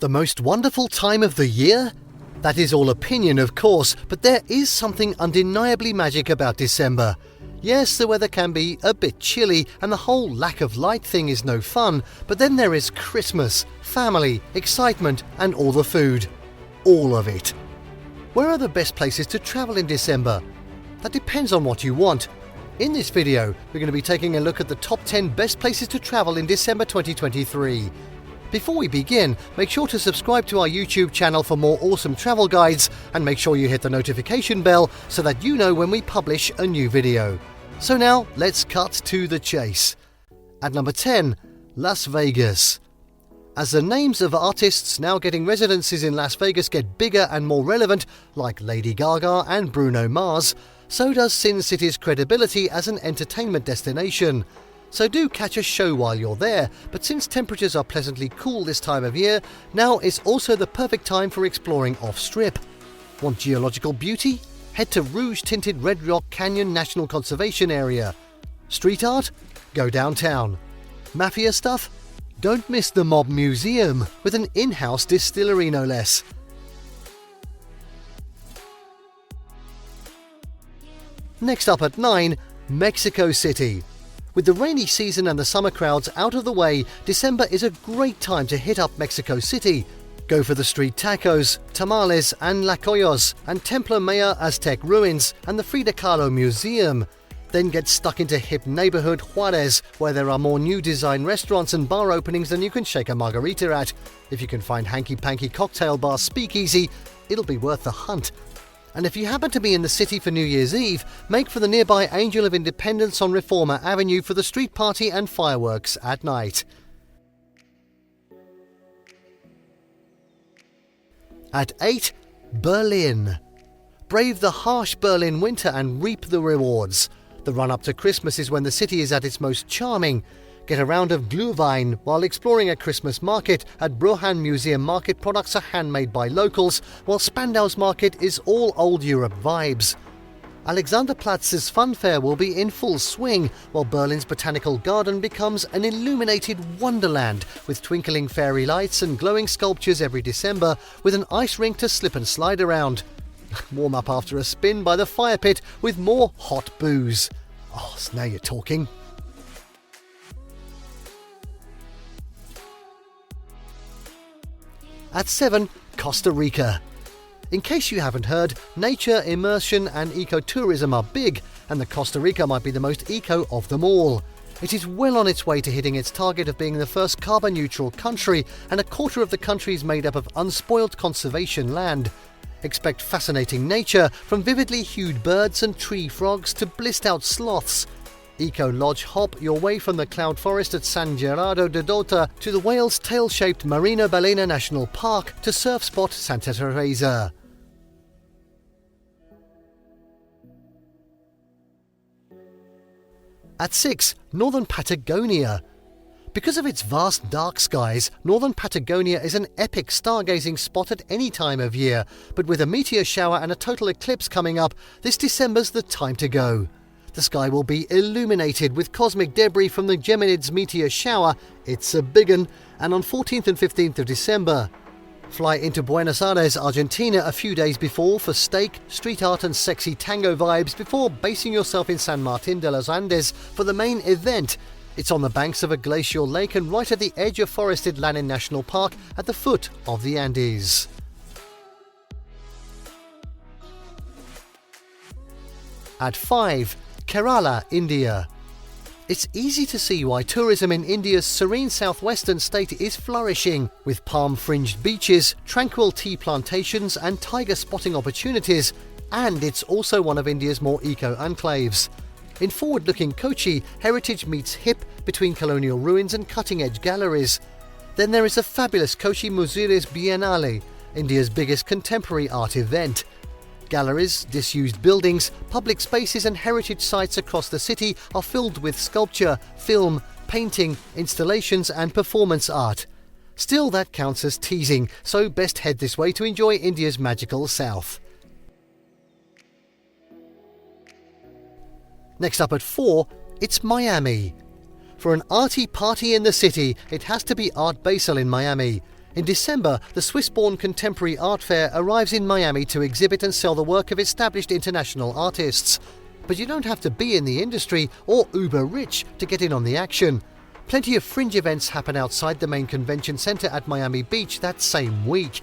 The most wonderful time of the year? That is all opinion, of course, but there is something undeniably magic about December. Yes, the weather can be a bit chilly and the whole lack of light thing is no fun, but then there is Christmas, family, excitement and all the food. All of it. Where are the best places to travel in December? That depends on what you want. In this video, we're going to be taking a look at the top 10 best places to travel in December 2023. Before we begin, make sure to subscribe to our YouTube channel for more awesome travel guides and make sure you hit the notification bell so that you know when we publish a new video. So now, let's cut to the chase. At number 10, Las Vegas. As the names of artists now getting residencies in Las Vegas get bigger and more relevant, like Lady Gaga and Bruno Mars, so does Sin City's credibility as an entertainment destination. So do catch a show while you're there, but since temperatures are pleasantly cool this time of year, now is also the perfect time for exploring off-strip. Want geological beauty? Head to rouge-tinted Red Rock Canyon National Conservation Area. Street art? Go downtown. Mafia stuff? Don't miss the Mob Museum, with an in-house distillery no less. Next up at 9, Mexico City. With the rainy season and the summer crowds out of the way, December is a great time to hit up Mexico City. Go for the street tacos, tamales and lacoyos, and Templo Maya Aztec ruins and the Frida Kahlo Museum. Then get stuck into hip neighborhood Juarez, where there are more new design restaurants and bar openings than you can shake a margarita at. If you can find hanky-panky cocktail bar speakeasy, it'll be worth the hunt. And if you happen to be in the city for New Year's Eve, make for the nearby Angel of Independence on Reformer Avenue for the street party and fireworks at night. At 8, Berlin. Brave the harsh Berlin winter and reap the rewards. The run-up to Christmas is when the city is at its most charming. Get a round of Glühwein while exploring a Christmas market. At Brohan Museum Market, products are handmade by locals, while Spandau's Market is all old Europe vibes. Alexanderplatz's fun fair will be in full swing, while Berlin's Botanical Garden becomes an illuminated wonderland with twinkling fairy lights and glowing sculptures every December, with an ice rink to slip and slide around. Warm up after a spin by the fire pit with more hot booze. Oh, so now you're talking. At 7, Costa Rica. In case you haven't heard, nature, immersion and ecotourism are big, and the Costa Rica might be the most eco of them all. It is well on its way to hitting its target of being the first carbon-neutral country, and a quarter of the country is made up of unspoilt conservation land. Expect fascinating nature, from vividly hued birds and tree frogs to blissed-out sloths. Eco-lodge hop your way from the cloud forest at San Gerardo de Dota to the whale's tail-shaped Marina Balena National Park to surf spot Santa Teresa. At 6, Northern Patagonia. Because of its vast dark skies, Northern Patagonia is an epic stargazing spot at any time of year, but with a meteor shower and a total eclipse coming up, this December's the time to go. The sky will be illuminated with cosmic debris from the Geminids meteor shower. It's a big one, and on 14th and 15th of December. Fly into Buenos Aires, Argentina a few days before for steak, street art and sexy tango vibes before basing yourself in San Martin de los Andes for the main event. It's on the banks of a glacial lake and right at the edge of forested Lanin National Park at the foot of the Andes. At 5, Kerala, India. It's easy to see why tourism in India's serene southwestern state is flourishing, with palm-fringed beaches, tranquil tea plantations and tiger spotting opportunities, and it's also one of India's more eco-enclaves. In forward-looking Kochi, heritage meets hip between colonial ruins and cutting-edge galleries. Then there is the fabulous Kochi Muziris Biennale, India's biggest contemporary art event. Galleries, disused buildings, public spaces and heritage sites across the city are filled with sculpture, film, painting, installations and performance art. Still, that counts as teasing, so best head this way to enjoy India's magical south. Next up at 4, it's Miami. For an arty party in the city, it has to be Art Basel in Miami. In December, the Swiss-born Contemporary Art Fair arrives in Miami to exhibit and sell the work of established international artists. But you don't have to be in the industry or uber rich to get in on the action. Plenty of fringe events happen outside the main convention center at Miami Beach that same week.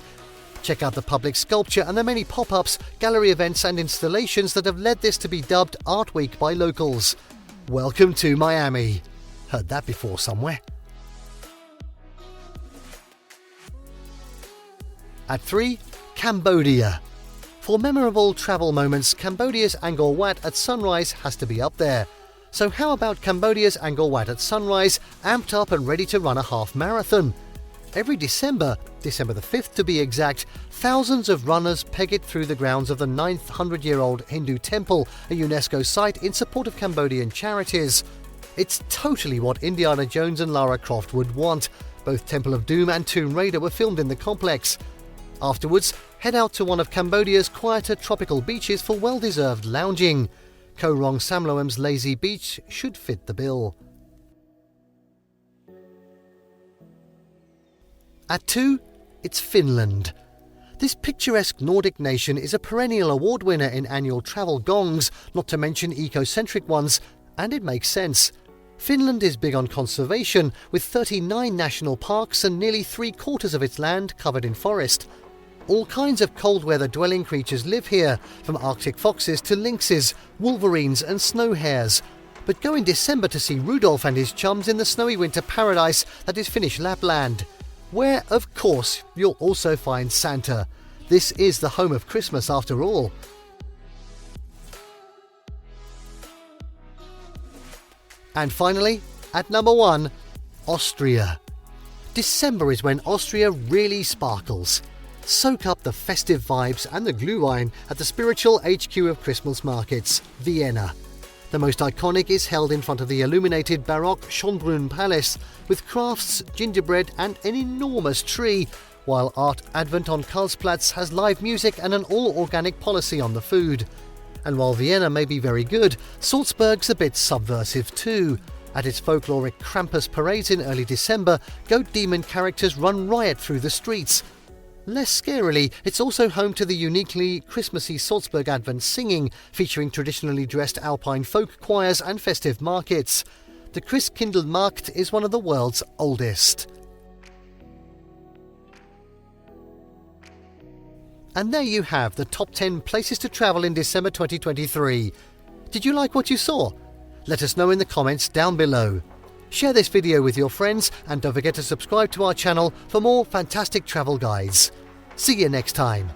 Check out the public sculpture and the many pop-ups, gallery events and installations that have led this to be dubbed Art Week by locals. Welcome to Miami. Heard that before somewhere. At 3, Cambodia. For memorable travel moments, Cambodia's Angkor Wat at sunrise has to be up there. So how about Cambodia's Angkor Wat at sunrise, amped up and ready to run a half marathon? Every December the 5th to be exact, thousands of runners peg it through the grounds of the 900-year-old Hindu temple, a UNESCO site in support of Cambodian charities. It's totally what Indiana Jones and Lara Croft would want. Both Temple of Doom and Tomb Raider were filmed in the complex. Afterwards, head out to one of Cambodia's quieter tropical beaches for well-deserved lounging. Koh Rong Samloem's lazy beach should fit the bill. At 2, it's Finland. This picturesque Nordic nation is a perennial award winner in annual travel gongs, not to mention eco-centric ones, and it makes sense. Finland is big on conservation, with 39 national parks and nearly 3/4 of its land covered in forest. All kinds of cold-weather dwelling creatures live here, from Arctic foxes to lynxes, wolverines and snow hares. But go in December to see Rudolph and his chums in the snowy winter paradise that is Finnish Lapland, where, of course, you'll also find Santa. This is the home of Christmas after all. And finally, at number 1, Austria. December is when Austria really sparkles. Soak up the festive vibes and the Glühwein at the spiritual HQ of Christmas markets, Vienna. The most iconic is held in front of the illuminated Baroque Schönbrunn Palace, with crafts, gingerbread and an enormous tree, while Art Advent on Karlsplatz has live music and an all-organic policy on the food. And while Vienna may be very good, Salzburg's a bit subversive too. At its folkloric Krampus parades in early December, goat demon characters run riot through the streets. Less scarily, it's also home to the uniquely Christmassy Salzburg Advent singing, featuring traditionally dressed alpine folk choirs and festive markets. The Christkindlmarkt is one of the world's oldest. And there you have the top 10 places to travel in December 2023. Did you like what you saw? Let us know in the comments down below. Share this video with your friends and don't forget to subscribe to our channel for more fantastic travel guides. See you next time.